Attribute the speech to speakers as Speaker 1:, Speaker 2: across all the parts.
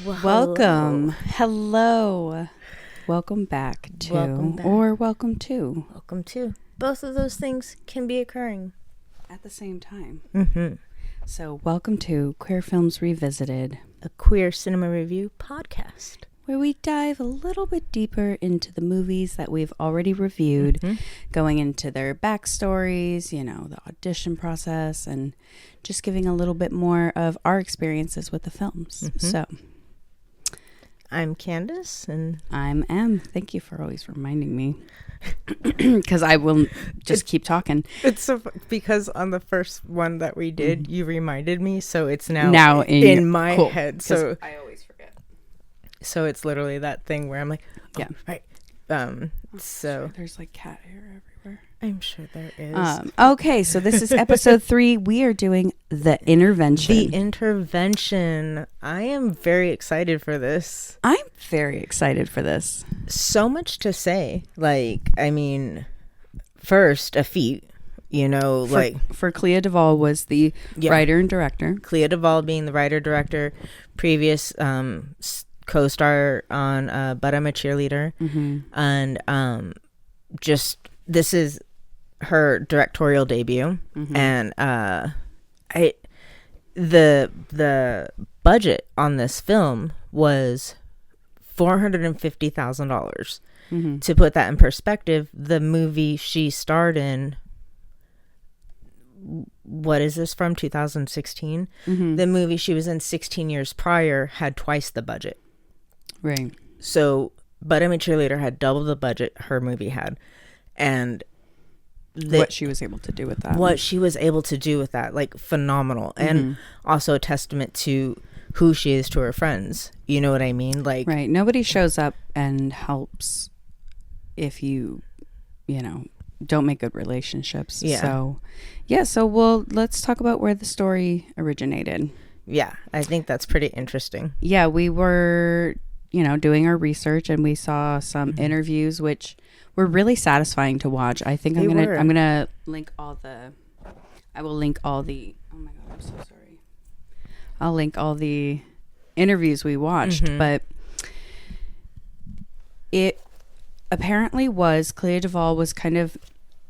Speaker 1: Well,
Speaker 2: Welcome. Hello. Welcome back to,
Speaker 1: Welcome back.
Speaker 2: or welcome to.
Speaker 1: Welcome to. Both of those things can be occurring
Speaker 2: At the same time.
Speaker 1: Mm-hmm.
Speaker 2: So, welcome to Queer Films Revisited,
Speaker 1: a queer cinema review podcast.
Speaker 2: where we dive a little bit deeper into the movies that we've already reviewed, going into their backstories, the audition process, and just giving a little bit more of our experiences with the films. So,
Speaker 1: I'm Candice, and
Speaker 2: I'm Em. Thank you for always reminding me, because I will just keep talking.
Speaker 1: it's so because on the first one that we did, you reminded me, so it's now in my head. So
Speaker 2: I always forget.
Speaker 1: So it's literally that thing where I'm like, oh,
Speaker 2: Yeah.
Speaker 1: right. So
Speaker 2: There's like cat hair everywhere.
Speaker 1: I'm sure there is.
Speaker 2: Okay, so this is episode 3. We are doing The Intervention.
Speaker 1: The Intervention. I am very excited for this.
Speaker 2: I'm very excited for this.
Speaker 1: So much to say. First, a feat,
Speaker 2: For Clea Duvall was the writer and director.
Speaker 1: Clea Duvall being the writer-director, previous co-star on But I'm a Cheerleader. And this is her directorial debut. And the budget on this film was $450,000. To put that in perspective, the movie she starred in, what is this from, 2016? The movie she was in 16 years prior had twice the budget.
Speaker 2: Right.
Speaker 1: So But I'm a Cheerleader had double the budget her movie had. And
Speaker 2: what she was able to do with that.
Speaker 1: Like, phenomenal. And also a testament to who she is to her friends. You know what I mean? Like,
Speaker 2: right. Nobody shows up and helps if you don't make good relationships.
Speaker 1: Yeah.
Speaker 2: So let's talk about where the story originated.
Speaker 1: Yeah, I think that's pretty interesting.
Speaker 2: Yeah, we were, doing our research, and we saw some interviews, which were really satisfying to watch. I think I'm gonna link all the. I will link all the. Oh my god, I'm so sorry. I'll link all the interviews we watched, but it apparently was Clea Duvall was kind of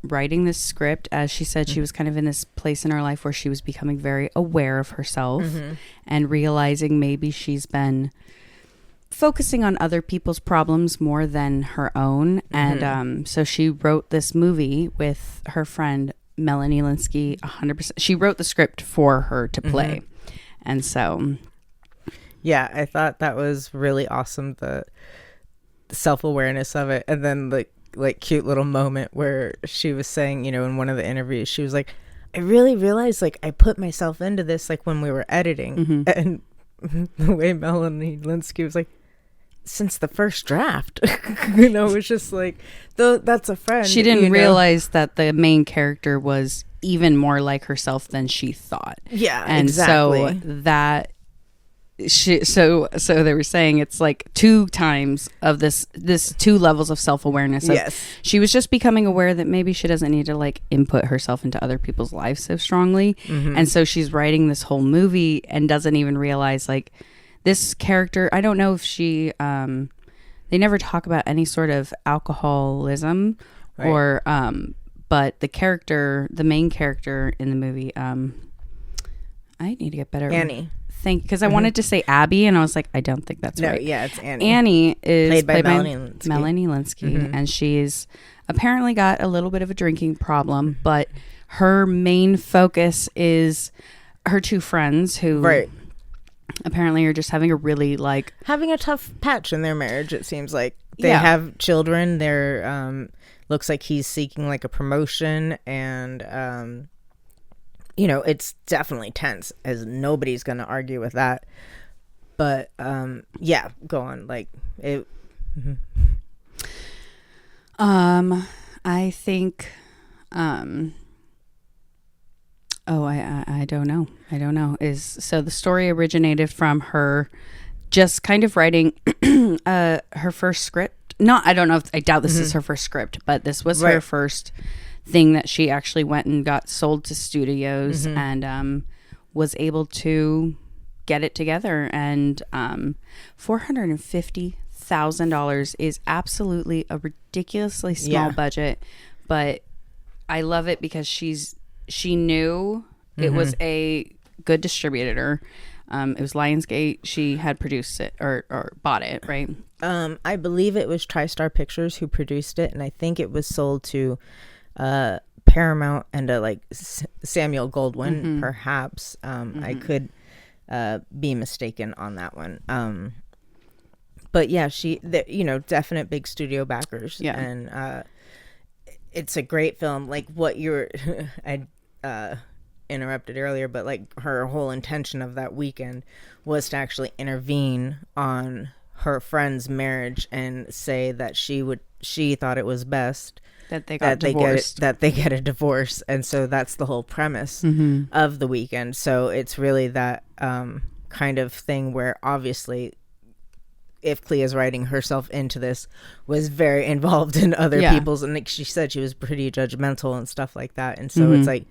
Speaker 2: writing this script. As she said, she was kind of in this place in her life where she was becoming very aware of herself and realizing maybe she's been focusing on other people's problems more than her own. And so she wrote this movie with her friend Melanie Lynskey. 100%. She wrote the script for her to play. And so
Speaker 1: yeah, I thought that was really awesome, the self-awareness of it. And then like cute little moment where she was saying, in one of the interviews, she was like, I really realized, like, I put myself into this, like, when we were editing. And the way Melanie Lynskey was like, since the first draft, it was just like, though that's a friend.
Speaker 2: She didn't realize that the main character was even more like herself than she thought.
Speaker 1: Yeah,
Speaker 2: and
Speaker 1: exactly.
Speaker 2: So that so they were saying it's like 2 times of this 2 levels of self-awareness.
Speaker 1: Yes.
Speaker 2: She was just becoming aware that maybe she doesn't need to like input herself into other people's lives so strongly. And so she's writing this whole movie and doesn't even realize, like, this character, I don't know if she they never talk about any sort of alcoholism,
Speaker 1: right,
Speaker 2: or but the main character in the movie, I need to get better.
Speaker 1: Annie.
Speaker 2: Because I wanted to say Abby, and I was like, I don't think that's right.
Speaker 1: Yeah, it's Annie.
Speaker 2: Annie is
Speaker 1: played by Melanie
Speaker 2: Lynskey, and she's apparently got a little bit of a drinking problem, but her main focus is her 2 friends who apparently are just having a really
Speaker 1: having a tough patch in their marriage. It seems like they have children. They're looks like he's seeking like a promotion, and it's definitely tense, as nobody's gonna argue with that. But yeah, go on. Like it.
Speaker 2: I think I don't know. So the story originated from her just kind of writing her first script. I don't know I doubt this is her first script, but this was her first thing that she actually went and got sold to studios and was able to get it together. And $450,000 is absolutely a ridiculously small budget, but I love it because she knew it was a good distributor. It was Lionsgate. She had produced it or bought it, right?
Speaker 1: I believe it was TriStar Pictures who produced it, and I think it was sold to Paramount and Samuel Goldwyn, perhaps. I could be mistaken on that one. But yeah, definite big studio backers. Yeah. And it's a great film. Like what I interrupted earlier, but like her whole intention of that weekend was to actually intervene on her friend's marriage and say that she thought it was best
Speaker 2: that they got divorced.
Speaker 1: That they get a divorce. And so that's the whole premise of the weekend. So it's really that kind of thing where obviously if Clea's writing herself into this was very involved in other people's, and like she said, she was pretty judgmental and stuff like that. And so it's like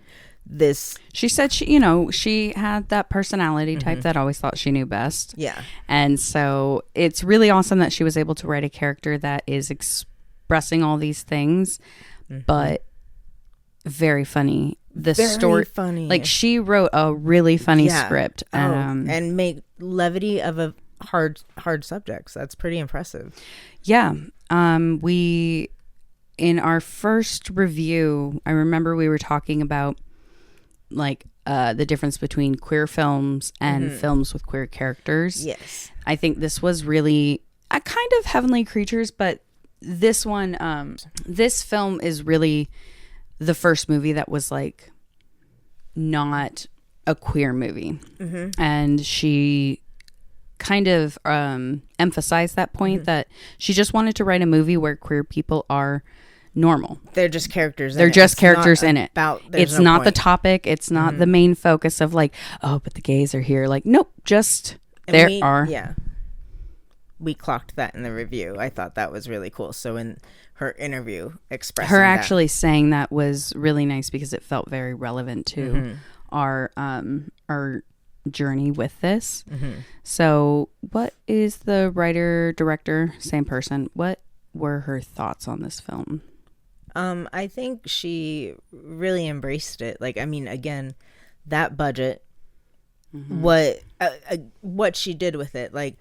Speaker 1: this,
Speaker 2: she said she had that personality type that always thought she knew best.
Speaker 1: Yeah.
Speaker 2: And so it's really awesome that she was able to write a character that is expressing all these things, but very funny. The story,
Speaker 1: funny.
Speaker 2: Like she wrote a really funny script,
Speaker 1: and make levity of a hard subjects. That's pretty impressive.
Speaker 2: Yeah. We, in our first review, I remember we were talking about like the difference between queer films and films with queer characters.
Speaker 1: Yes.
Speaker 2: I think this was really a kind of Heavenly Creatures, but this one, this film is really the first movie that was like not a queer movie. And she kind of emphasized that point that she just wanted to write a movie where queer people are normal.
Speaker 1: They're just characters.
Speaker 2: They're just characters in it.
Speaker 1: It's
Speaker 2: not the topic. It's not the main focus of like, oh, but the gays are here. Like, nope, just are.
Speaker 1: Yeah. We clocked that in the review. I thought that was really cool. So in her interview expressing
Speaker 2: her actually saying that was really nice because it felt very relevant to our journey with this. So what is the writer, director, same person? What were her thoughts on this film?
Speaker 1: I think she really embraced it. Like, I mean, again, that budget, what she did with it, like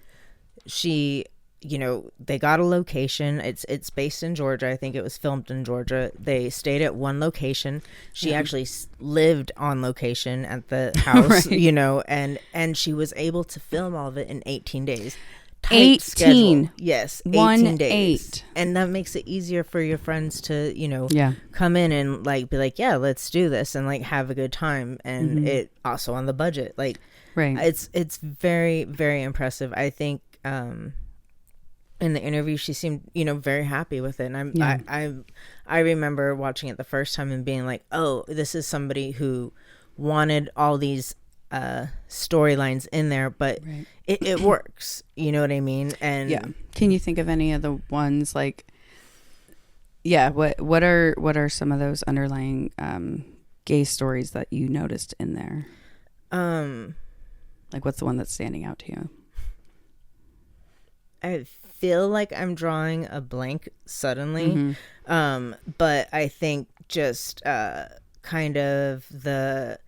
Speaker 1: she, they got a location. It's based in Georgia. I think it was filmed in Georgia. They stayed at one location. She actually lived on location at the house, right. And she was able to film all of it in 18 days.
Speaker 2: 18
Speaker 1: schedule. Yes, 18 days.
Speaker 2: 8.
Speaker 1: And that makes it easier for your friends to come in and like be like, yeah, let's do this and like have a good time. And it also on the budget, like
Speaker 2: right,
Speaker 1: it's very, very impressive. I think in the interview she seemed very happy with it, and I remember watching it the first time and being like, oh, this is somebody who wanted all these storylines in there, but it works, you know what I mean? And
Speaker 2: can you think of any of the ones like what are some of those underlying gay stories that you noticed in there? Like what's the one that's standing out to you?
Speaker 1: I feel like I'm drawing a blank suddenly, but I think just kind of the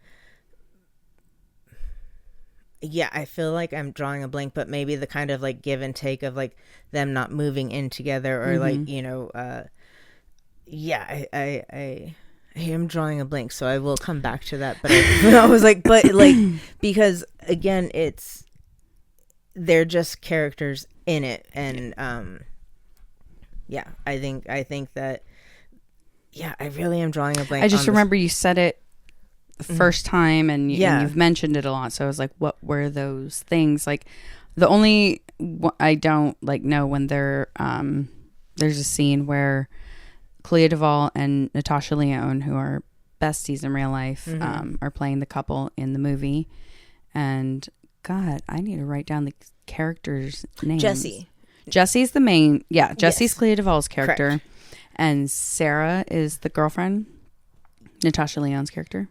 Speaker 1: I feel like I'm drawing a blank, but maybe the kind of like give and take of like them not moving in together or like, I am drawing a blank, so I will come back to that. But I was like, but like, because again, they're just characters in it. And, I think that, I really am drawing a blank.
Speaker 2: I just remember you said it first time and you've mentioned it a lot, so I was like, what were those things? Like the only I don't like know when they're there's a scene where Clea Duvall and Natasha Lyonne, who are besties in real life, are playing the couple in the movie, and God, I need to write down the characters' names. Jesse's the main. Jesse's Clea Duvall's character. Correct. And Sarah is the girlfriend, Natasha Lyonne's character.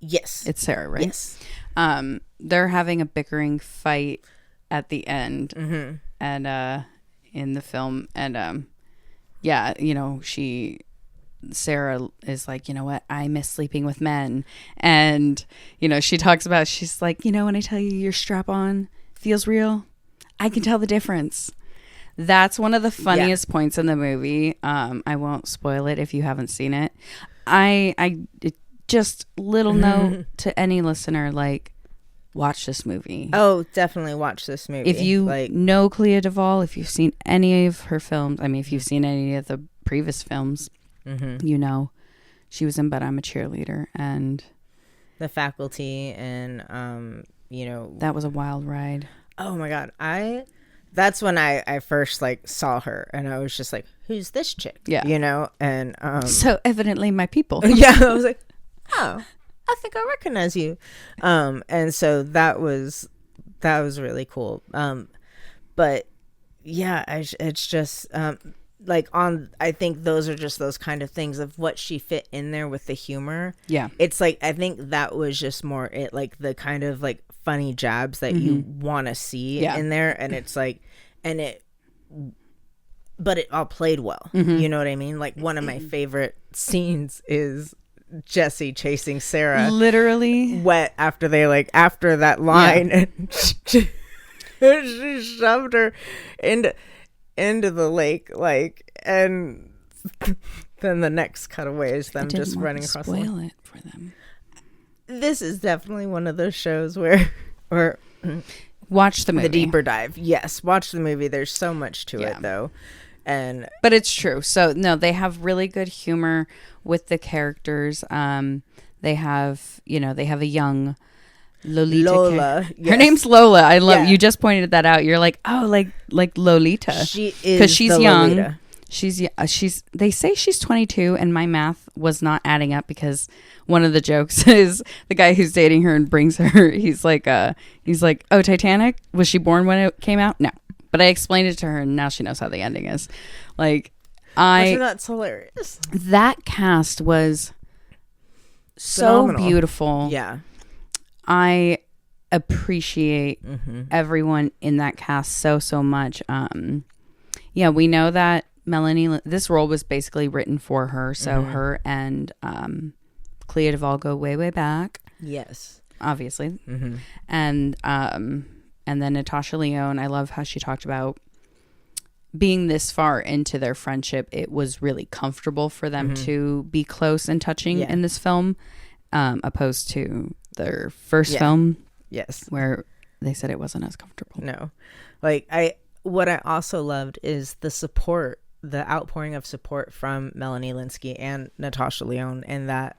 Speaker 1: Yes.
Speaker 2: It's Sarah, right?
Speaker 1: Yes.
Speaker 2: They're having a bickering fight at the end,
Speaker 1: Mm-hmm.
Speaker 2: and in the film, and yeah, you know, Sarah is like, you know what, I miss sleeping with men, and you know, she talks about, she's like, you know, when I tell you your strap on feels real, I can tell the difference. That's one of the funniest points in the movie. I won't spoil it if you haven't seen it. Just little note to any listener, like, watch this movie.
Speaker 1: Oh, definitely watch this movie.
Speaker 2: If you know Clea Duvall, if you've seen any of her films, I mean, if you've seen any of the previous films, you know, she was in But I'm a Cheerleader and
Speaker 1: The Faculty, and you know,
Speaker 2: that was a wild ride.
Speaker 1: Oh my God. That's when I first like saw her, and I was just like, who's this chick?
Speaker 2: Yeah.
Speaker 1: You know, and
Speaker 2: so evidently my people.
Speaker 1: Yeah, I was like, oh, I think I recognize you. And so that was really cool. But yeah, it's just like I think those are just those kind of things of what she fit in there with the humor. Yeah. It's like, I think that was just more it, like the kind of like funny jabs that you want to see in there. And it's like, but it all played well. You know what I mean? Like one of my favorite scenes is Jesse chasing Sarah
Speaker 2: literally
Speaker 1: wet after that line, and she shoved her into the lake, like, and then the next cutaway is them just running across the lake.
Speaker 2: Spoil it for them.
Speaker 1: This is definitely one of those shows where
Speaker 2: watch the movie,
Speaker 1: the deeper dive. Yes, watch the movie. There's so much to it though. But
Speaker 2: it's true. So no, they have really good humor with the characters. They have a young Lola. Her name's Lola. I love you just pointed that out. You're like, oh, like Lolita.
Speaker 1: She is, because
Speaker 2: she's young. Lolita. She's they say she's 22, and my math was not adding up because one of the jokes is the guy who's dating her and brings her, he's like, oh, Titanic, was she born when it came out? No. But I explained it to her, and now she knows how the ending is. Like,
Speaker 1: that's hilarious.
Speaker 2: That cast was so phenomenal. Beautiful.
Speaker 1: Yeah.
Speaker 2: I appreciate everyone in that cast so much. Yeah, we know that Melanie, this role was basically written for her. So her and Clea Duvall go way back.
Speaker 1: Yes.
Speaker 2: Obviously. And then Natasha Lyonne, I love how she talked about being this far into their friendship. It was really comfortable for them to be close and touching in this film, opposed to their first film. Yes. Where they said it wasn't as comfortable.
Speaker 1: No. Like, what I also loved is the support, the outpouring of support from Melanie Lynskey and Natasha Lyonne, and that,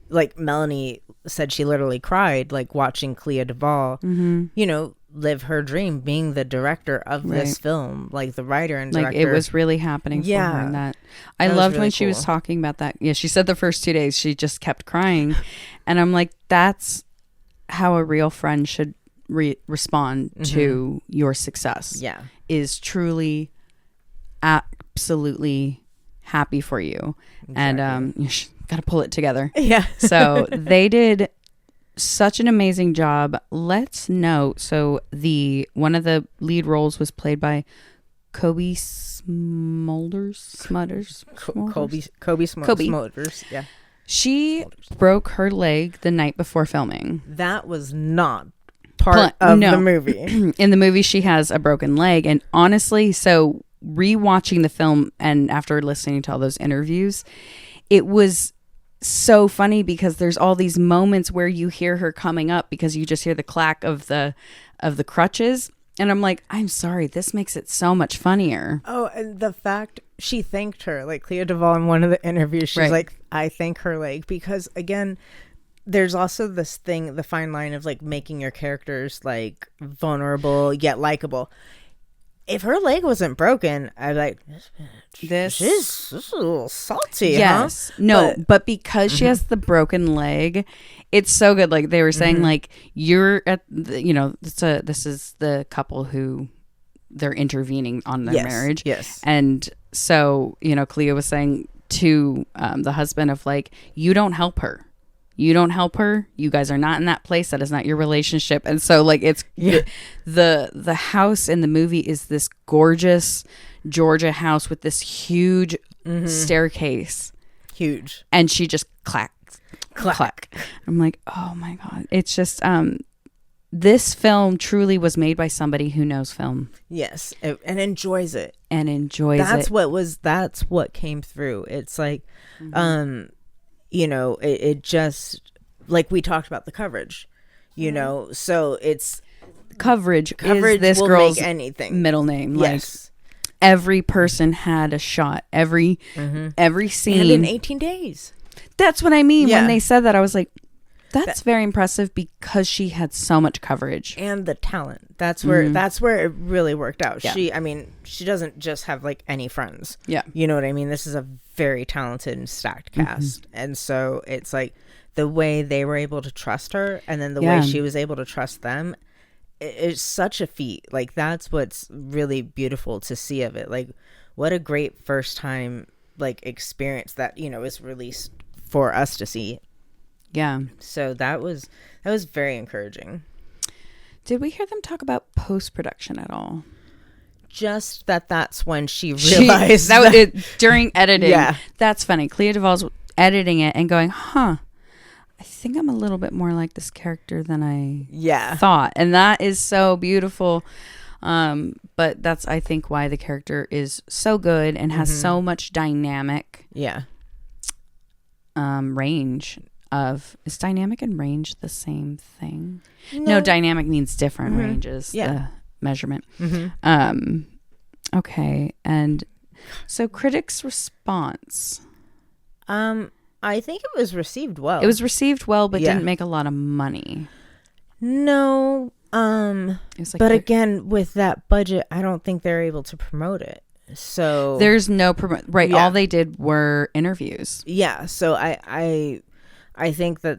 Speaker 1: like Melanie said, she literally cried, like watching Clea Duvall, you know, live her dream, being the director of this film, like the writer and director.
Speaker 2: Like, it was really happening for her. And that I loved really when she was talking about that. Yeah, she said the first 2 days she just kept crying, and I'm like, that's how a real friend should respond to your success. Yeah, is truly, absolutely happy for you, and you got to pull it together. Yeah. So they did such an amazing job. Let's note, so one of the lead roles was played by Kobe Smulders. Kobe Smulders. Yeah. She broke her leg the night before filming.
Speaker 1: That was not part of the movie.
Speaker 2: In the movie, she has a broken leg, and honestly, so rewatching the film and after listening to all those interviews, it was so funny because there's all these moments where you hear her coming up because you just hear the clack of the crutches, and I'm like, I'm sorry, this makes it so much funnier.
Speaker 1: Oh, and the fact she thanked her, like Clea Duvall in one of the interviews, she's like, I thank her leg, because again, there's also this thing, the fine line of like making your characters like vulnerable yet likable. If her leg wasn't broken, I'd like, this is a little salty.
Speaker 2: Yes.
Speaker 1: Huh?
Speaker 2: No, but because she has the broken leg, it's so good. Like they were saying, like, you're at the, you know, this is the couple who they're intervening on their marriage. Yes. And so, you know, Clea was saying to the husband of like, you don't help her. You don't help her. You guys are not in that place. That is not your relationship. And so like it's the house in the movie is this gorgeous Georgia house with this huge staircase.
Speaker 1: Huge.
Speaker 2: And she just clack.
Speaker 1: Clack.
Speaker 2: I'm like, oh my God. It's just this film truly was made by somebody who knows film.
Speaker 1: Yes, and enjoys it. That's what came through. It's like you know, it just, like we talked about the coverage, you know, so it's
Speaker 2: coverage is this
Speaker 1: will
Speaker 2: girl's
Speaker 1: make anything
Speaker 2: middle name.
Speaker 1: Yes.
Speaker 2: Like every person had a shot, every scene.
Speaker 1: And in 18 days.
Speaker 2: That's what I mean. When they said that, I was like, that's very impressive because she had so much coverage.
Speaker 1: And the talent. That's where it really worked out.
Speaker 2: Yeah.
Speaker 1: She doesn't just have like any friends.
Speaker 2: Yeah.
Speaker 1: You know what I mean? This is a very talented and stacked cast. And so it's like the way they were able to trust her and then the way she was able to trust them, it's such a feat. Like that's what's really beautiful to see of it. Like what a great first time like experience that, you know, is released for us to see.
Speaker 2: Yeah.
Speaker 1: So that was very encouraging.
Speaker 2: Did we hear them talk about post-production at all?
Speaker 1: Just that's when she realized
Speaker 2: during editing.
Speaker 1: Yeah.
Speaker 2: That's funny. Clea Duvall's editing it and going, I think I'm a little bit more like this character than I thought. And that is so beautiful. But that's, I think, why the character is so good and has so much dynamic range of... Is dynamic and range the same thing? No, dynamic means different ranges. The measurement. Okay. And so critics' response...
Speaker 1: I think it was received well.
Speaker 2: It was received well, but didn't make a lot of money.
Speaker 1: No. It was like but again, with that budget, I don't think they're able to promote it. So
Speaker 2: there's no right. All they did were interviews.
Speaker 1: Yeah. So I think that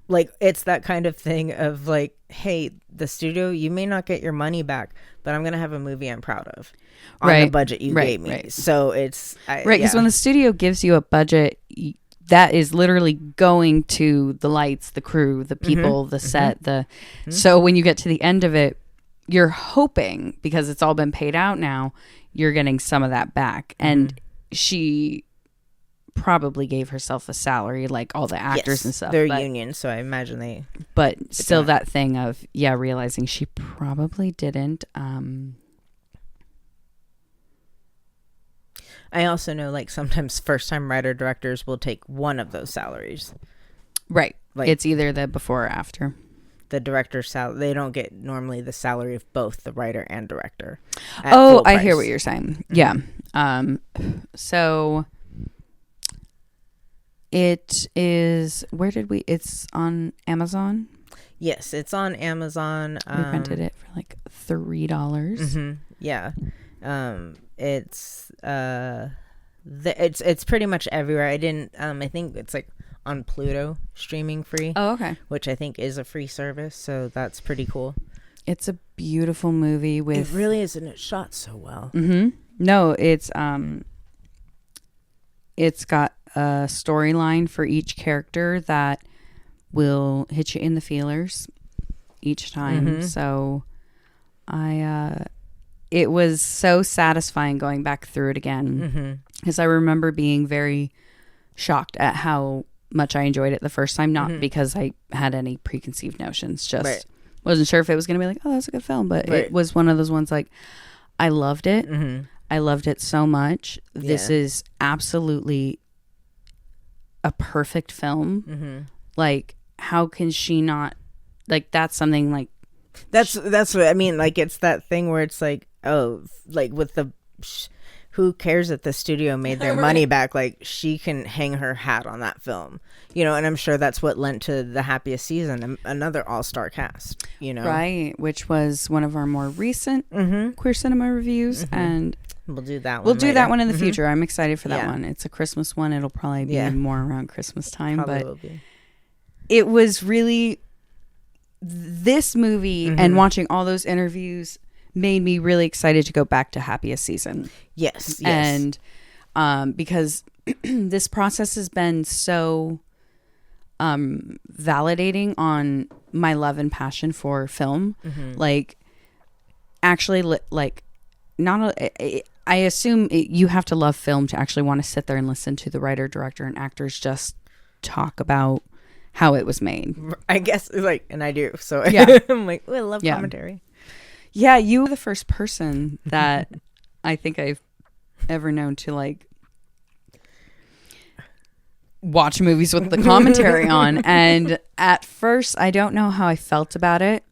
Speaker 1: like it's that kind of thing of like, hey, the studio, you may not get your money back, but I'm gonna have a movie I'm proud of on the budget you gave me. So it's
Speaker 2: because when the studio gives you a budget, that is literally going to the lights, the crew, the people, the set, so when you get to the end of it, you're hoping, because it's all been paid out now, you're getting some of that back. And she probably gave herself a salary like all the actors and stuff.
Speaker 1: They're union, so I imagine they...
Speaker 2: But still that thing of, realizing she probably didn't...
Speaker 1: I also know, like, sometimes first-time writer-directors will take one of those salaries.
Speaker 2: Right. Like, it's either the before or after.
Speaker 1: The director's salary. They don't get normally the salary of both the writer and director.
Speaker 2: Oh, I hear what you're saying. Yeah. So it is... Where did we... It's on Amazon?
Speaker 1: Yes, it's on Amazon.
Speaker 2: We rented it for, like, $3.
Speaker 1: Yeah. It's pretty much everywhere. I think it's like on Pluto streaming free.
Speaker 2: Oh, okay.
Speaker 1: Which I think is a free service, so that's pretty cool.
Speaker 2: It's a beautiful movie with...
Speaker 1: It really is, and it's shot so well.
Speaker 2: No, it's got a storyline for each character that will hit you in the feelers each time. So it was so satisfying going back through it again, because I remember being very shocked at how much I enjoyed it the first time, not because I had any preconceived notions, just wasn't sure if it was going to be like, oh, that's a good film, but it was one of those ones like, I loved it. I loved it so much. This is absolutely a perfect film. Like, how can she not, like, that's something like,
Speaker 1: that's what I mean. Like, it's that thing where it's like, oh, like with the, who cares that the studio made their money back? Like, she can hang her hat on that film, you know. And I'm sure that's what lent to The Happiest Season, another all-star cast, you know.
Speaker 2: Right, which was one of our more recent queer cinema reviews, and
Speaker 1: we'll do that one.
Speaker 2: We'll do that one in the future. I'm excited for that one. It's a Christmas one. It'll probably be more around Christmas time,
Speaker 1: probably
Speaker 2: but
Speaker 1: will be.
Speaker 2: It was really, this movie and watching all those interviews made me really excited to go back to Happiest Season.
Speaker 1: Yes.
Speaker 2: And because this process has been so validating on my love and passion for film. Like, actually, like, I assume you have to love film to actually want to sit there and listen to the writer, director, and actors just talk about how it was made.
Speaker 1: I guess, like, and I do. So
Speaker 2: yeah.
Speaker 1: I'm like, oh, I love commentary.
Speaker 2: Yeah, you were the first person that I think I've ever known to, like, watch movies with the commentary on. And at first, I don't know how I felt about it,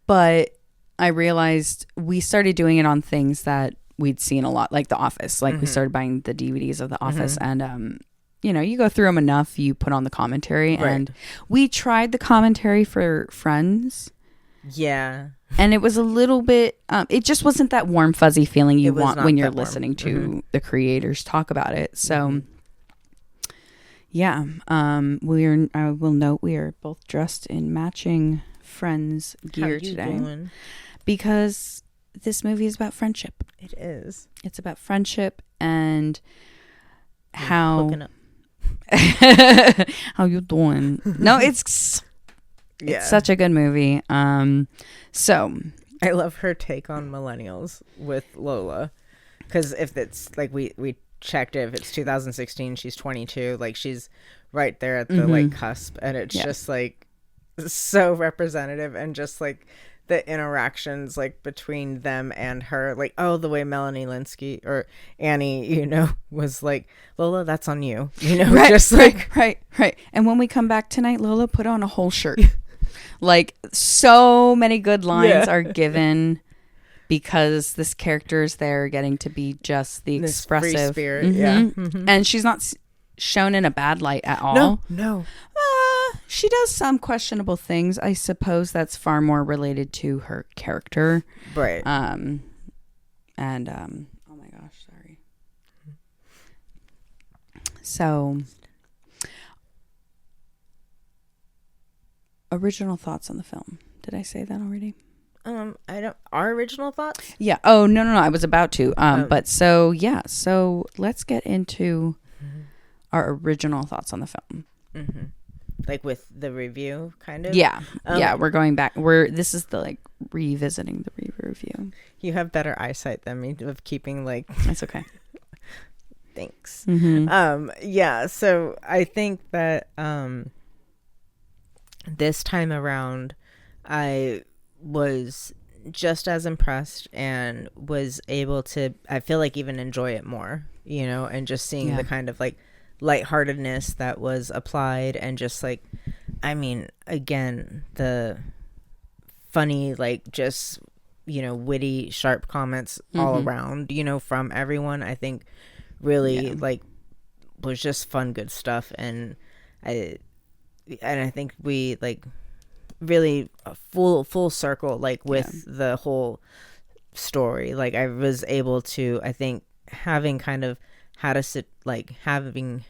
Speaker 2: but I realized we started doing it on things that we'd seen a lot, like The Office. Like, we started buying the DVDs of The Office, and you know, you go through them enough, you put on the commentary. Right. And we tried the commentary for Friends.
Speaker 1: Yeah.
Speaker 2: And it was a little bit, it just wasn't that warm, fuzzy feeling you want when you're listening to the creators talk about it. So, yeah, I will note we are both dressed in matching Friends gear today. Doing? Because this movie is about friendship.
Speaker 1: It is.
Speaker 2: It's about friendship and how how you doing? No, it's such a good movie. So
Speaker 1: I love her take on millennials with Lola, because if it's like we checked it, if it's 2016, she's 22, like she's right there at the like cusp, and it's just like so representative, and just like the interactions like between them and her, like, oh, the way Melanie Lynskey or Annie, you know, was like, Lola, that's on you, you know,
Speaker 2: right,
Speaker 1: just like
Speaker 2: right. And when we come back tonight, Lola, put on a whole shirt. Like, so many good lines are given because this character is there getting to be just the
Speaker 1: this
Speaker 2: expressive
Speaker 1: free spirit,
Speaker 2: and she's not shown in a bad light at all.
Speaker 1: No.
Speaker 2: She does some questionable things. I suppose that's far more related to her character.
Speaker 1: Right.
Speaker 2: Oh my gosh, sorry. So, original thoughts on the film. Did I say that already?
Speaker 1: Our original thoughts?
Speaker 2: Yeah. Oh, no. I was about to. But so let's get into our original thoughts on the film.
Speaker 1: Like with the review, kind of?
Speaker 2: Yeah. We're going back. This is the, like, revisiting the review.
Speaker 1: You have better eyesight than me of keeping, like...
Speaker 2: That's okay.
Speaker 1: Thanks. Yeah, so I think that this time around, I was just as impressed and was able to, I feel like, even enjoy it more, you know, and just seeing the kind of, like, lightheartedness that was applied, and just like, I mean, again, the funny, like, just, you know, witty, sharp comments all around, you know, from everyone, I think really like was just fun, good stuff. And I think we, like, really full circle, like, with the whole story. Like, I was able to, I think, having kind of had having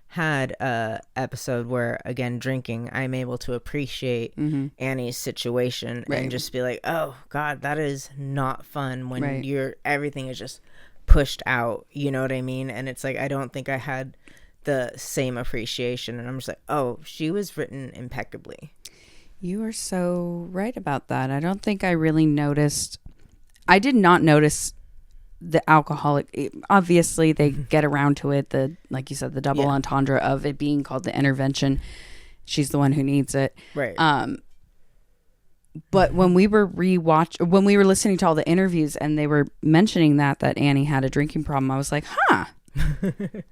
Speaker 1: had a episode where, again, drinking, I'm able to appreciate Annie's situation and just be like, oh God, that is not fun when everything is just pushed out, you know what I mean? And it's like, I don't think I had the same appreciation, and I'm just like, oh, she was written impeccably.
Speaker 2: You are so right about that. I don't think I really noticed. I did not notice the alcoholic. Obviously they get around to it, the, like you said, the double entendre of it being called the intervention. She's the one who needs it,
Speaker 1: right?
Speaker 2: But when we were listening to all the interviews and they were mentioning that Annie had a drinking problem, I was like,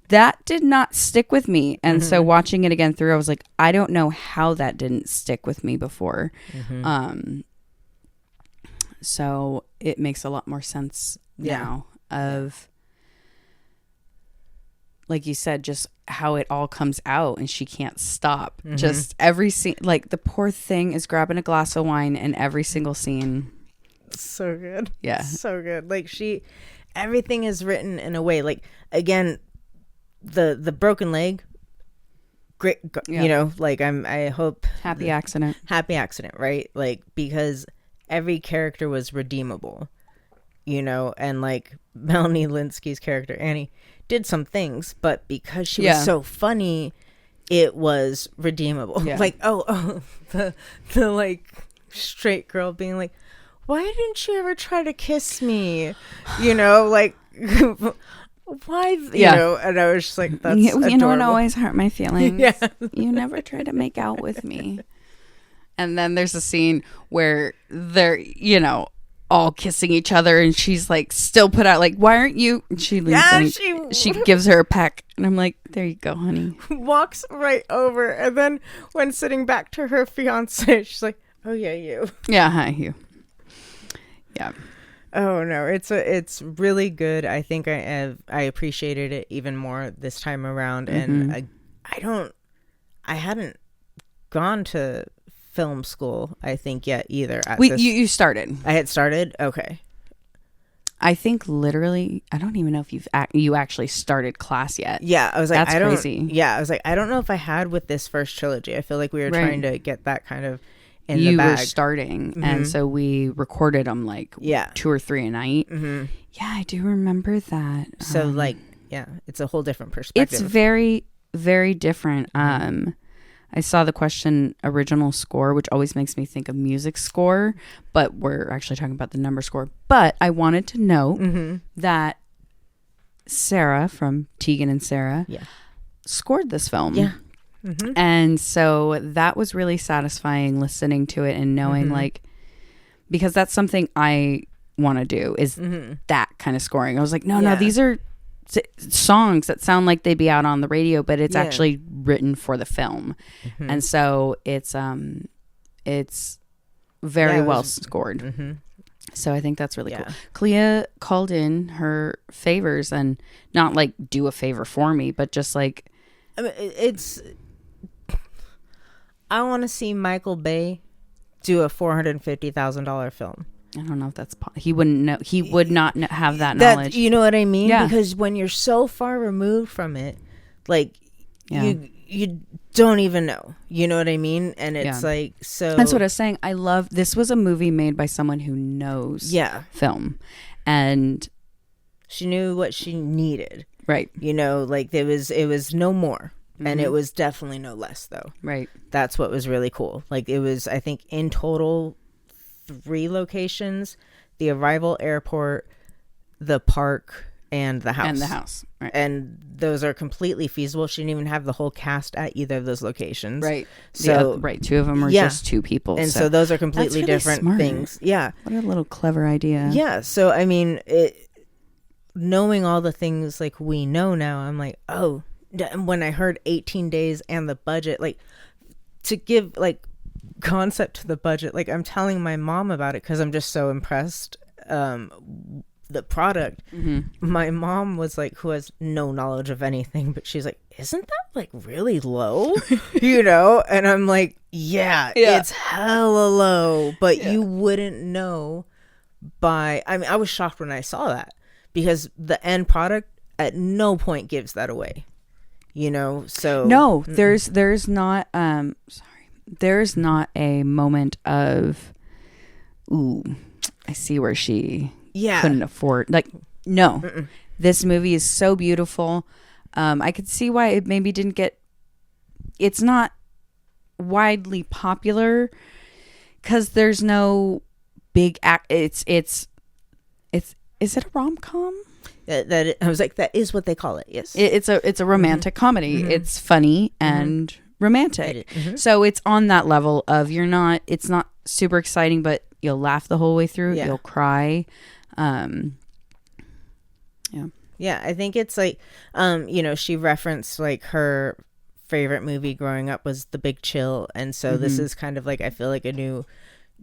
Speaker 2: that did not stick with me. And so watching it again through, I was like, I don't know how that didn't stick with me before. So it makes a lot more sense now of, like you said, just how it all comes out and she can't stop. Just every scene, like, the poor thing is grabbing a glass of wine in every single scene.
Speaker 1: So good.
Speaker 2: Yeah.
Speaker 1: So good. Like, everything is written in a way, like, again, the broken leg, great, you know, like, I hope
Speaker 2: happy accident,
Speaker 1: right? Like, because every character was redeemable, you know, and, like, Melanie Lynskey's character Annie did some things, but because she was so funny, it was redeemable.
Speaker 2: Yeah.
Speaker 1: Like, the like straight girl being like, why didn't you ever try to kiss me? You know, like, why, you know, and I was just like, that's adorable.
Speaker 2: You know what always hurt my feelings?
Speaker 1: Yeah.
Speaker 2: You never try to make out with me. And then there's a scene where they're, you know, all kissing each other, and she's like still put out like, why aren't you? And she leaves and she gives her a peck, and I'm like, there you go, honey.
Speaker 1: Walks right over, and then when sitting back to her fiance, she's like, oh yeah, you.
Speaker 2: Yeah, hi, you. Yeah.
Speaker 1: Oh no, it's really good. I think I appreciated it even more this time around, and I hadn't gone to film school, I think, yet either.
Speaker 2: You started.
Speaker 1: I had started. Okay.
Speaker 2: I think literally, I don't even know if you actually started class yet.
Speaker 1: Yeah, I was like,
Speaker 2: that's crazy.
Speaker 1: Yeah, I was like, I don't know if I had with this first trilogy. I feel like we were trying to get that kind of in the bag. You were
Speaker 2: starting, and so we recorded them like 2 or 3 a night. Mm-hmm. Yeah, I do remember that.
Speaker 1: So it's a whole different perspective.
Speaker 2: It's very, very different. I saw the question original score, which always makes me think of music score, but we're actually talking about the number score. But I wanted to know that Sarah from Tegan and Sarah scored this film. Yeah. Mm-hmm. And so that was really satisfying listening to it and knowing like, because that's something I want to do is that kind of scoring. I was like, no, these are songs that sound like they'd be out on the radio, but it's actually written for the film. And so it's very well scored. So I think that's really cool. Clea called in her favors, and not like do a favor for me, but just like,
Speaker 1: I mean, I want to see Michael Bay do a $450,000 film.
Speaker 2: I don't know if that's he wouldn't know. He would not have that knowledge.
Speaker 1: You know what I mean? Yeah. Because when you're so far removed from it, like you don't even know. You know what I mean? And it's like, so
Speaker 2: that's what I was saying. I love this was a movie made by someone who knows film, and
Speaker 1: she knew what she needed.
Speaker 2: Right.
Speaker 1: You know, like it was no more. And it was definitely no less, though.
Speaker 2: Right.
Speaker 1: That's what was really cool. Like, it was, I think, in total 3 locations: the arrival airport, the park, and the house.
Speaker 2: Right.
Speaker 1: And those are completely feasible. She didn't even have the whole cast at either of those locations.
Speaker 2: Right. So, 2 of them were just 2 people.
Speaker 1: And so those are completely really different things. Yeah.
Speaker 2: What a little clever idea.
Speaker 1: Yeah. So, I mean, knowing all the things like we know now, I'm like, oh, when I heard 18 days and the budget, like, to give like concept to the budget, like, I'm telling my mom about it because I'm just so impressed the product. My mom was like, who has no knowledge of anything, but she's like, isn't that like really low? You know? And I'm like, yeah, it's hella low, but you wouldn't know I mean, I was shocked when I saw that, because the end product at no point gives that away. You know, so
Speaker 2: no, there's not there's not a moment of, ooh, I see where she couldn't afford, like, no. This movie is so beautiful. I could see why it maybe didn't get, it's not widely popular because there's no big is it a rom-com?
Speaker 1: I was like, that is what they call it. Yes,
Speaker 2: it's a romantic comedy. It's funny and romantic. So it's on that level of it's not super exciting, but you'll laugh the whole way through. You'll cry.
Speaker 1: Yeah, I think it's like, you know, she referenced like her favorite movie growing up was The Big Chill, and so this is kind of like, I feel like a new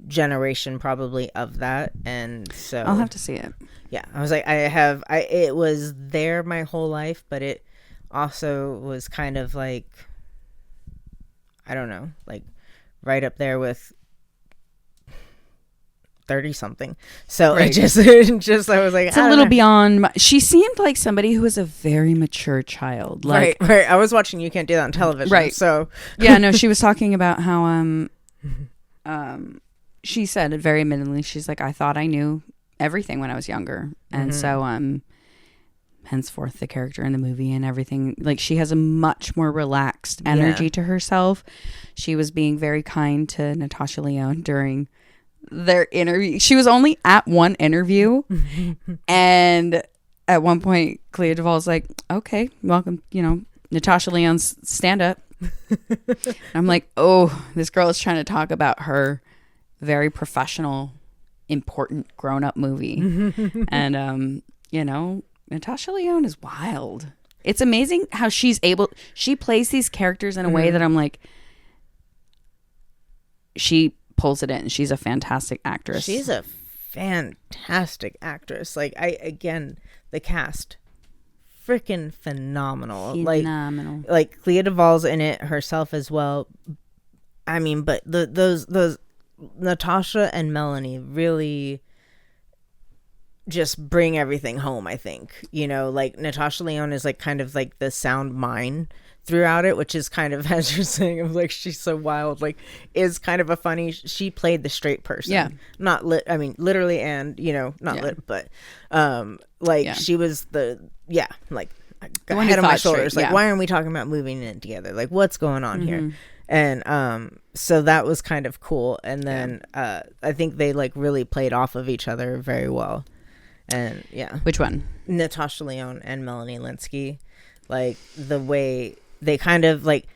Speaker 1: generation probably of that, and so
Speaker 2: I'll have to see it.
Speaker 1: Yeah, I was like, it was there my whole life, but it also was kind of like, I don't know, like right up there with 30 something. So it just I was like,
Speaker 2: it's a little beyond she seemed like somebody who was a very mature child. Like,
Speaker 1: right. I was watching You Can't Do That on Television. Right. So
Speaker 2: yeah, no, she was talking about how she said it very admittedly, she's like, I thought I knew everything when I was younger. And so henceforth the character in the movie and everything. Like, she has a much more relaxed energy to herself. She was being very kind to Natasha Lyonne during their interview. She was only at one interview, and at one point Clea Duvall's like, okay, welcome, Natasha Lyonne's stand-up. I'm like, oh, this girl is trying to talk about her very professional, important grown-up movie. And Natasha Lyonne is wild. It's amazing how she plays these characters in a way that I'm like, she pulls it in. She's a fantastic actress.
Speaker 1: She's a fantastic actress. Like, the cast, freaking phenomenal. Like Clea Duvall's in it herself as well. I mean, but those Natasha and Melanie really just bring everything home, I think. Like Natasha Lyonne is like kind of like the sound mind throughout it, which is kind of, as you're saying, of like, she's so wild, like, is kind of a funny, she played the straight person, not literally, and not lit, but she was like, I got head on my shoulders, like, why aren't we talking about moving in together, like, what's going on here? And so that was kind of cool. And then I think they like really played off of each other very well. And
Speaker 2: which one?
Speaker 1: Natasha Lyonne and Melanie Lynskey, like the way they kind of like.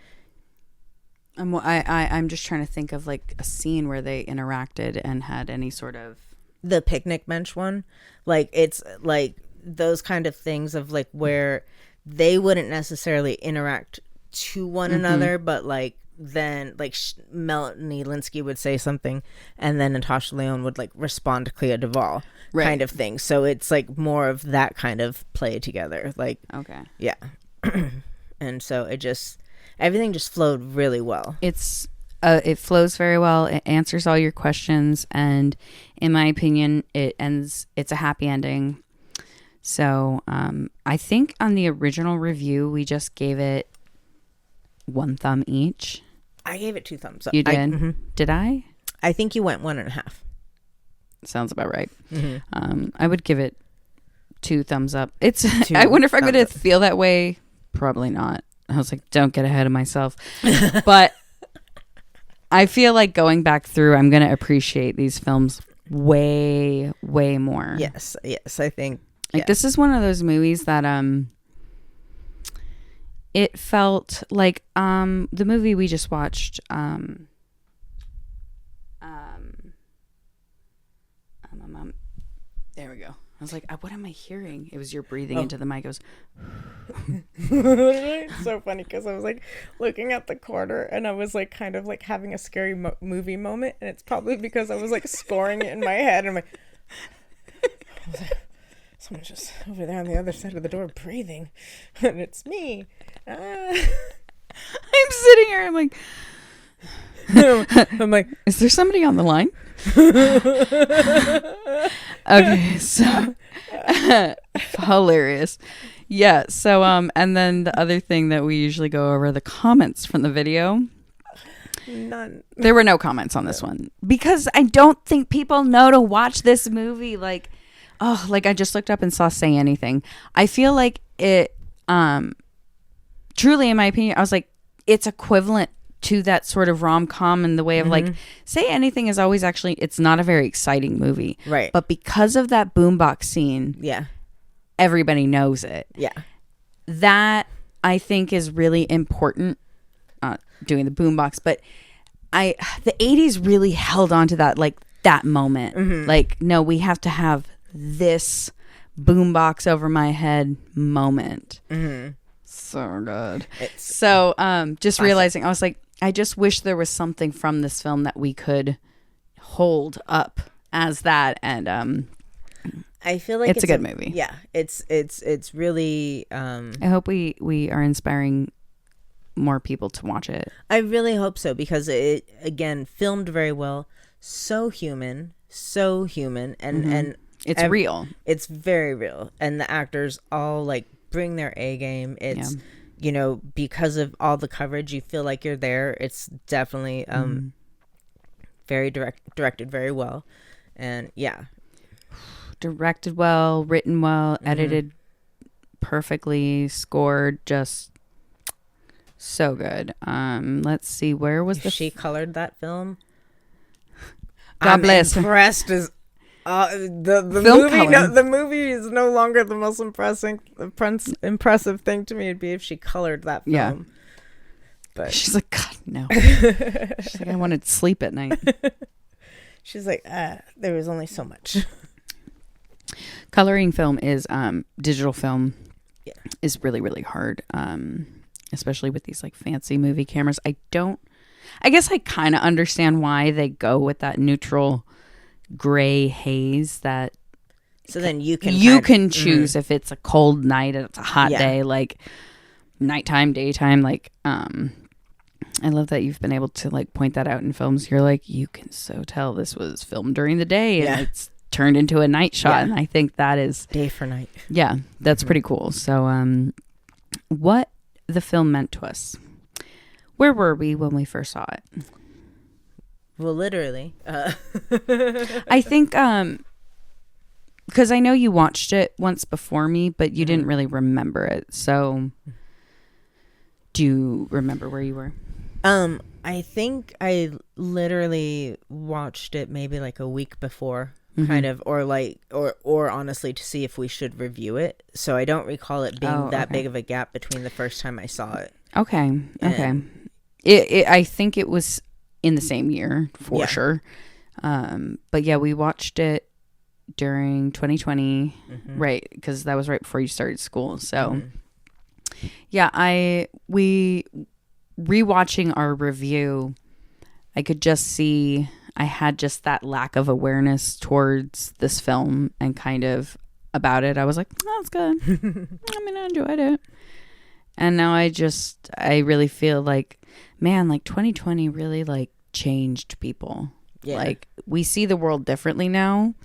Speaker 2: I'm just trying to think of like a scene where they interacted and had any sort of
Speaker 1: the picnic bench one. Like, it's like those kind of things of like where they wouldn't necessarily interact to one another, but like then like Melanie Lynskey would say something and then Natasha Lyonne would like respond to Clea Duvall, kind of thing. So it's like more of that kind of play together, like, okay, and so everything just flowed really well.
Speaker 2: It flows very well. It answers all your questions, and in my opinion, it's a happy ending. So I think on the original review we just gave it 1 thumb each.
Speaker 1: I gave it 2 thumbs up.
Speaker 2: You did? Did I?
Speaker 1: I think you went 1.5.
Speaker 2: Sounds about right. I would give it 2 thumbs up. I wonder if I'm going to feel that way. Probably not. I was like, don't get ahead of myself. But I feel like going back through, I'm going to appreciate these films way, way more.
Speaker 1: Yes, I think.
Speaker 2: Like, this is one of those movies that it felt like the movie we just watched. There we go. I was like, what am I hearing? It was your breathing into the mic. It was
Speaker 1: it's so funny because I was like looking at the corner and I was like kind of like having a scary movie moment, and it's probably because I was like scoring it in my head, and I was like, someone's just over there on the other side of the door breathing, and it's me. I'm
Speaker 2: sitting here. I'm like, is there somebody on the line? Okay, so hilarious. Yeah, so and then the other thing that we usually go over, the comments from the video.
Speaker 1: None.
Speaker 2: There were no comments on this one because I don't think people know to watch this movie. Like, I just looked up and saw Say Anything. I feel like it truly, in my opinion, I was like, it's equivalent to that sort of rom-com in the way of like, Say Anything is always actually, it's not a very exciting movie,
Speaker 1: right?
Speaker 2: But because of that boombox scene, everybody knows it. That I think is really important, doing the boombox. But the 80s really held on to that, like that moment. Like, no, we have to have this boombox over my head moment. So good. Just realizing, I was like, I just wish there was something from this film that we could hold up as that, and
Speaker 1: I feel like
Speaker 2: it's a good movie.
Speaker 1: Yeah, it's really.
Speaker 2: I hope we are inspiring more people to watch it.
Speaker 1: I really hope so, because it, again, filmed very well, so human, and
Speaker 2: it's real.
Speaker 1: It's very real, and the actors all like bring their A game. It's because of all the coverage, you feel like you're there. It's definitely very directed very well, and directed well, written well, edited
Speaker 2: perfectly scored, just so good. Let's see, where was
Speaker 1: she colored that film?
Speaker 2: God
Speaker 1: I'm
Speaker 2: bless.
Speaker 1: impressed as the
Speaker 2: Film
Speaker 1: movie.
Speaker 2: coloring.
Speaker 1: The movie is no longer the most impressive thing to me. It'd be if she colored that film.
Speaker 2: Yeah.
Speaker 1: But
Speaker 2: She's like, God, no. She's like, I wanted to sleep at night.
Speaker 1: She's like, there was only so much.
Speaker 2: Coloring film is digital film.
Speaker 1: Yeah.
Speaker 2: Is really, really hard. Especially with these like fancy movie cameras. I guess I kind of understand why they go with that neutral gray haze that.
Speaker 1: So then you can
Speaker 2: choose if it's a cold night and it's a hot day, like nighttime, daytime. Like, I love that you've been able to like point that out in films. You're like, you can so tell this was filmed during the day and it's turned into a night shot. And I think that is
Speaker 1: day for night.
Speaker 2: Yeah, that's pretty cool. So, what the film meant to us. Where were we when we first saw it?
Speaker 1: Well, literally.
Speaker 2: I think because I know you watched it once before me, but you didn't really remember it. So do you remember where you were?
Speaker 1: I think I literally watched it maybe like a week before, kind of, or honestly to see if we should review it. So I don't recall it being that big of a gap between the first time I saw it.
Speaker 2: Okay. I think it was in the same year for sure. But yeah, we watched it during 2020, right? Because that was right before you started school. So yeah, we rewatching our review, I could just see I had just that lack of awareness towards this film and kind of about it. I was like, oh, it's good. I mean, I enjoyed it. And now I really feel like, man, like 2020 really like changed people. Yeah. Like we see the world differently now.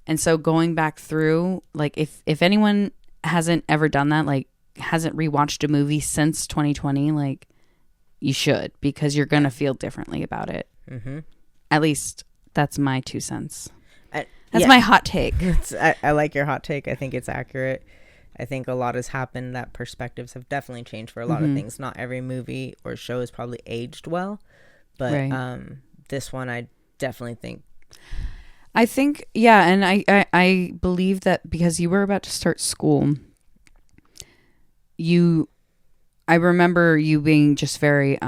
Speaker 2: And so going back through, like if anyone hasn't ever done that, like hasn't rewatched a movie since 2020, like you should, because you're going to feel differently about it. At least that's my 2 cents. That's my hot take.
Speaker 1: I like your hot take. I think it's accurate. I think a lot has happened, that perspectives have definitely changed for a lot of things. Not every movie or show has probably aged well, but this one I definitely think.
Speaker 2: I think, yeah, and I believe that because you were about to start school, I remember you being just very,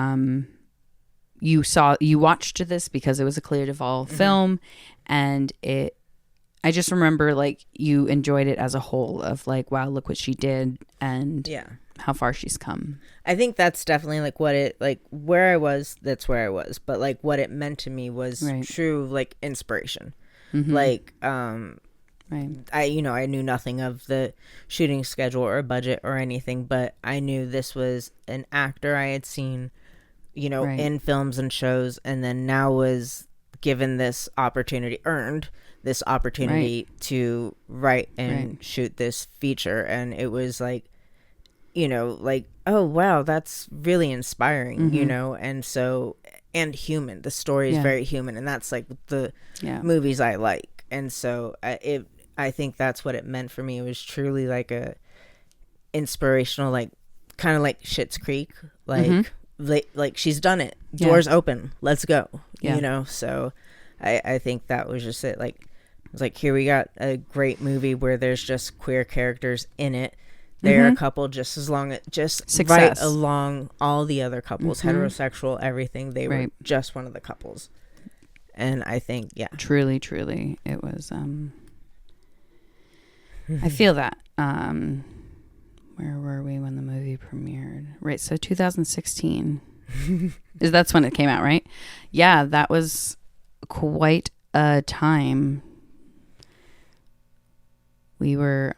Speaker 2: you watched this because it was a Clea Duvall film, and I just remember like you enjoyed it as a whole of like, wow, look what she did and how far she's come.
Speaker 1: I think that's definitely like what it, like where I was, that's where I was. But like what it meant to me was true like inspiration. Like, I knew nothing of the shooting schedule or budget or anything, but I knew this was an actor I had seen, in films and shows, and then now was given this opportunity, earned this opportunity to write and shoot this feature. And it was like, like, oh wow, that's really inspiring, and so, and human. The story is very human, and that's like the movies I like. And so I think that's what it meant for me. It was truly like a inspirational, like kind of like Schitt's Creek, like like she's done it, doors open, let's go, so I think that was just it. Like it was like, here we got a great movie where there's just queer characters in it. They're a couple just as long, just success. Right along all the other couples, heterosexual, everything. They were just one of the couples. And I think,
Speaker 2: truly it was, I feel that, where were we when the movie premiered? Right. So 2016 that's when it came out, right? Yeah. That was quite a time. We were,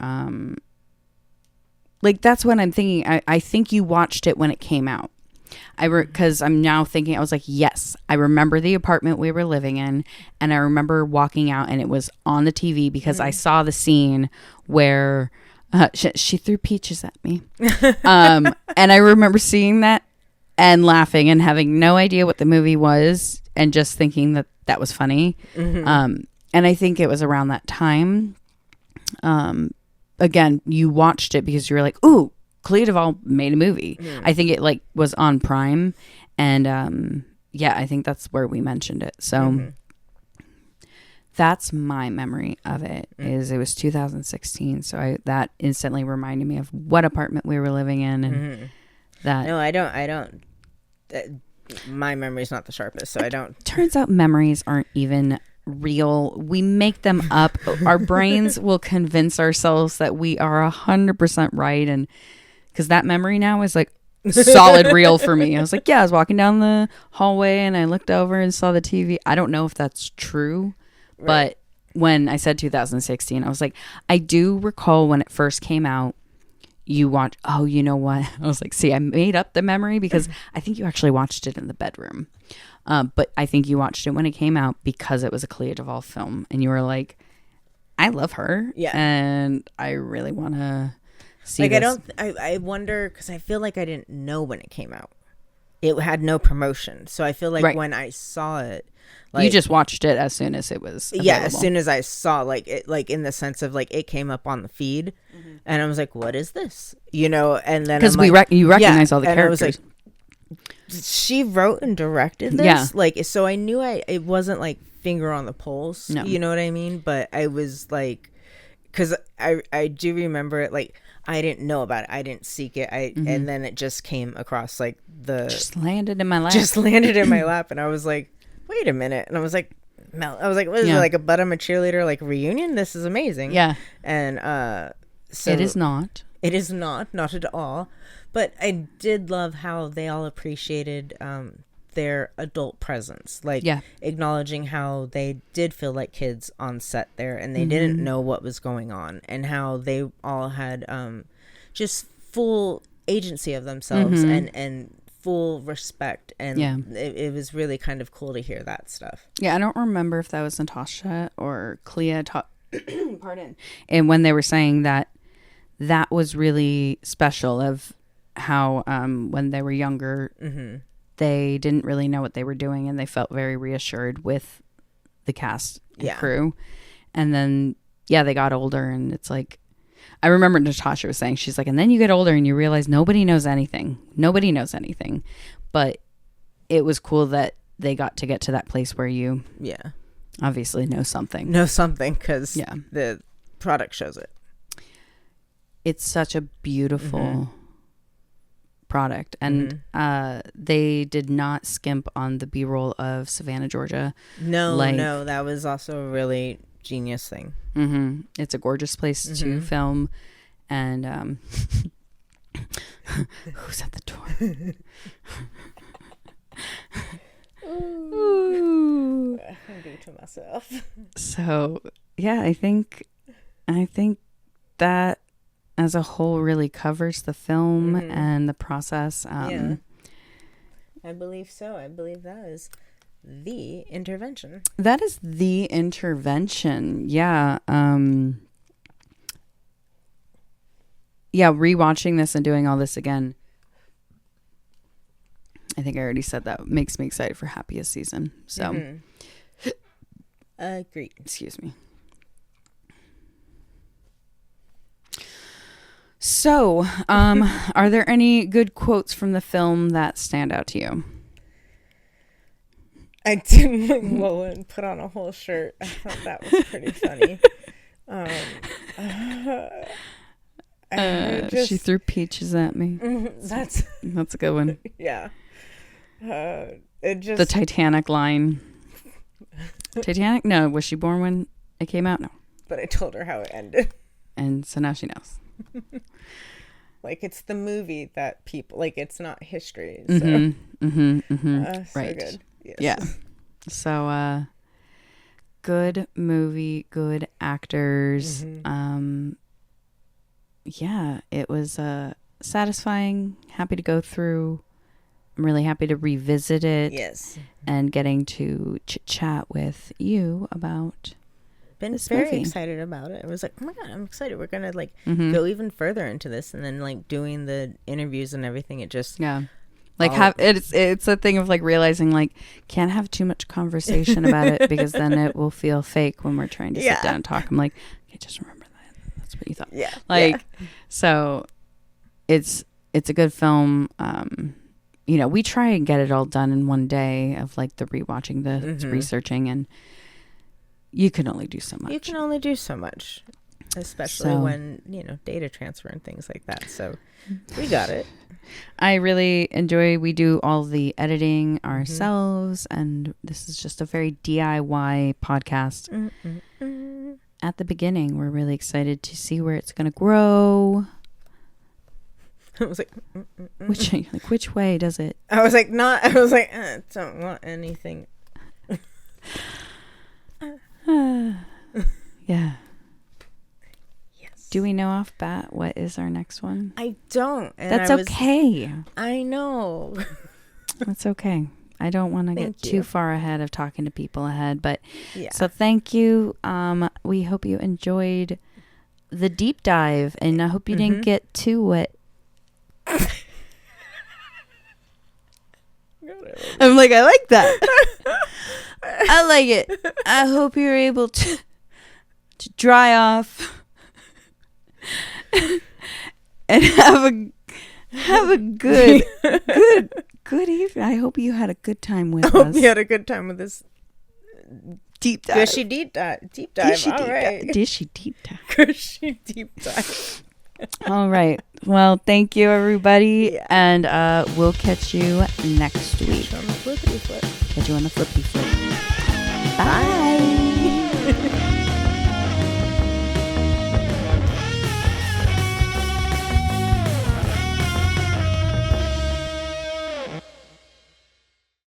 Speaker 2: like, that's when I'm thinking, I think you watched it when it came out. Because I'm now thinking, I was like, yes, I remember the apartment we were living in, and I remember walking out and it was on the TV because I saw the scene where she threw peaches at me. And I remember seeing that and laughing and having no idea what the movie was and just thinking that was funny. And I think it was around that time. again, you watched it because you were like, ooh, Clea Duvall made a movie. I think it like was on Prime, and yeah, I think that's where we mentioned it. So that's my memory of it. Is it was 2016, so that instantly reminded me of what apartment we were living in, and that.
Speaker 1: No, I don't. My memory's not the sharpest, so I don't.
Speaker 2: Turns out memories aren't even real. We make them up. Our brains will convince ourselves that we are 100% right, and because that memory now is like solid real for me. I was like, yeah, I was walking down the hallway and I looked over and saw the TV. I don't know if that's true, but when I said 2016, I was like, I do recall when it first came out. You watch, oh, you know what? I was like, see, I made up the memory because I think you actually watched it in the bedroom. But I think you watched it when it came out because it was a Clea Duvall film. And you were like, I love her.
Speaker 1: Yeah.
Speaker 2: And I really want to see
Speaker 1: like,
Speaker 2: this.
Speaker 1: I wonder, because I feel like I didn't know when it came out. It had no promotion. So I feel like when I saw it, like,
Speaker 2: you just watched it as soon as it was available.
Speaker 1: Yeah, as soon as I saw, like, it, like, in the sense of, like, it came up on the feed, and I was like, what is this? You know, and then
Speaker 2: because
Speaker 1: like,
Speaker 2: you recognize all the characters.
Speaker 1: I was like, she wrote and directed this?
Speaker 2: Yeah.
Speaker 1: Like, so I knew it wasn't, like, finger on the pulse, you know what I mean? But I was, like, because I do remember it, like, I didn't know about it. I didn't seek it. And then it just came across, like, just
Speaker 2: landed in my lap.
Speaker 1: And I was like, wait a minute. And I was like, what is it, like a But I'm a Cheerleader, like, reunion? This is amazing.
Speaker 2: Yeah.
Speaker 1: And so
Speaker 2: it is not.
Speaker 1: It is not at all. But I did love how they all appreciated their adult presence, like acknowledging how they did feel like kids on set there, and they didn't know what was going on, and how they all had just full agency of themselves and full respect, and it was really kind of cool to hear that stuff.
Speaker 2: Yeah, I don't remember if that was Natasha or Clea. Pardon. And when they were saying that was really special of how when they were younger, they didn't really know what they were doing, and they felt very reassured with the cast and crew. And then they got older, and it's like, I remember Natasha was saying, she's like, and then you get older and you realize nobody knows anything. But it was cool that they got to get to that place where you obviously know something
Speaker 1: because the product shows it.
Speaker 2: It's such a beautiful product, and they did not skimp on the B-roll of Savannah, Georgia.
Speaker 1: No, that was also a really genius thing.
Speaker 2: It's a gorgeous place to film, and who's at the door?
Speaker 1: Ooh. I'm doing to myself.
Speaker 2: So I think that as a whole really covers the film and the process.
Speaker 1: I believe so. I believe that is the intervention.
Speaker 2: That is the intervention. Yeah. Rewatching this and doing all this again. I think I already said that makes me excited for Happiest Season. So.
Speaker 1: Agreed.
Speaker 2: Excuse me. So, are there any good quotes from the film that stand out to you?
Speaker 1: I didn't like Lolan put on a whole shirt. I thought that was pretty funny.
Speaker 2: She threw peaches at me.
Speaker 1: That's
Speaker 2: a good one.
Speaker 1: Yeah.
Speaker 2: The Titanic line. Titanic? No. Was she born when it came out? No.
Speaker 1: But I told her how it ended.
Speaker 2: And so now she knows.
Speaker 1: Like, it's the movie that people, like, it's not history. So. So
Speaker 2: right.
Speaker 1: Good. Yes.
Speaker 2: Yeah. So, good movie, good actors. It was satisfying, happy to go through. I'm really happy to revisit it.
Speaker 1: Yes.
Speaker 2: And getting to chit-chat with you about
Speaker 1: been very excited about it. I was like, oh my God, I'm excited. We're going to, like, go even further into this. And then, like, doing the interviews and everything, it just...
Speaker 2: Yeah. Like, it's a thing of, like, realizing, like, can't have too much conversation about it because then it will feel fake when we're trying to sit down and talk. I'm like, okay, just remember that. That's what you thought.
Speaker 1: Yeah.
Speaker 2: Like, so it's a good film. We try and get it all done in one day of like the rewatching, the researching, and you can only do so much.
Speaker 1: You can only do so much, especially when, data transfer and things like that. So we got it.
Speaker 2: I really enjoy, we do all the editing ourselves, and this is just a very DIY podcast. At the beginning, we're really excited to see where it's going to grow.
Speaker 1: I was like,
Speaker 2: which way does it?
Speaker 1: I don't want anything.
Speaker 2: Yeah.
Speaker 1: Yes.
Speaker 2: Do we know off bat what is our next one?
Speaker 1: I don't. And
Speaker 2: That's okay.
Speaker 1: I know.
Speaker 2: That's okay. I don't want to get too far ahead of talking to people ahead, but so thank you. We hope you enjoyed the deep dive, and I hope you didn't get too wet. I'm like, I like that. I like it. I hope you're able to dry off and have a good evening. I hope you had a good time with us.
Speaker 1: I hope you had a good time with this
Speaker 2: deep dive.
Speaker 1: Gushy deep dive.
Speaker 2: Dishy deep dive.
Speaker 1: Gushy deep dive.
Speaker 2: All right. Well, thank you, everybody. And we'll catch you next week.
Speaker 1: On the flippity flip.
Speaker 2: Catch you on the flippity flip.
Speaker 1: Bye.